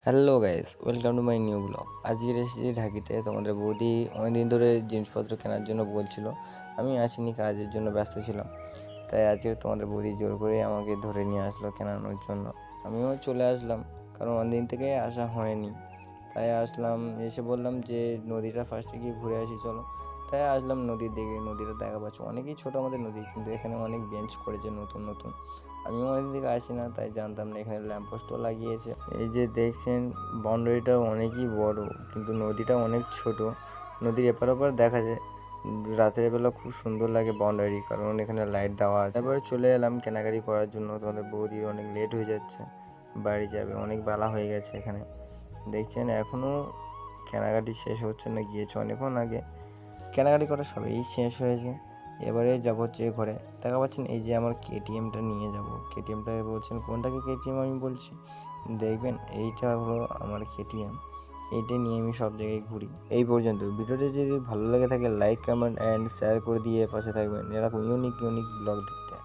Hello guys, welcome to my new blog. আজকের এসেছি ঢাকিতে। তোমাদের বৌদি অনেকদিন ধরে জিনিসপত্র কেনার জন্য বলছিল, আমি আসিনি, কাজের জন্য ব্যস্ত ছিলাম। তাই আজকে তোমাদের বৌদি জোর করে আমাকে ধরে নিয়ে আসলো কেনানোর জন্য। আমিও চলে আসলাম, কারণ অনেকদিন থেকে আসা হয়নি। তাই আসলাম, এসে বললাম যে নদীটা ফার্স্টে গিয়ে ঘুরে আসি চলো। তাই আসলাম নদীর দিকে। নদীটা দেখা পাচ্ছ অনেকই ছোটো আমাদের নদী, কিন্তু এখানে অনেক বেঞ্চ করেছে নতুন নতুন। আমিও অনেক দিকে আসি না, তাই জানতাম না। এখানে ল্যাম্পপোস্টও লাগিয়েছে। এই যে দেখছেন, বাউন্ডারিটা অনেকই বড়, কিন্তু নদীটা অনেক ছোট। নদীর এপার ওপার দেখা যায়। রাতের বেলা খুব সুন্দর লাগে বাউন্ডারি, কারণ এখানে লাইট দেওয়া আছে। এবার চলে এলাম কেনাকাটি করার জন্য। তোমাদের বৌদির অনেক লেট হয়ে যাচ্ছে, বাড়ি যাবে, অনেক বেলা হয়ে গেছে। এখানে দেখছেন এখনও কেনাকাটি শেষ হচ্ছে না, গিয়েছে অনেকক্ষণ আগে। কেনাকাটি করা সবই শেষ হয়েছে। এবারে যাবো হচ্ছে ঘরে। দেখা পাচ্ছেন এই যে আমার কেটিএমটা নিয়ে যাব। কেটিএমটা বলছেন কোনটাকে কেটিএম, আমি বলছি দেখবেন এইটা হলো আমার কেটিএম। এইটা নিয়ে আমি সব জায়গায় ঘুরি। এই পর্যন্ত। ভিডিওটি যদি ভালো লেগে থাকে লাইক, কমেন্ট অ্যান্ড শেয়ার করে দিয়ে পাশে থাকবেন এরকম ইউনিক ইউনিক ব্লগ দেখতে।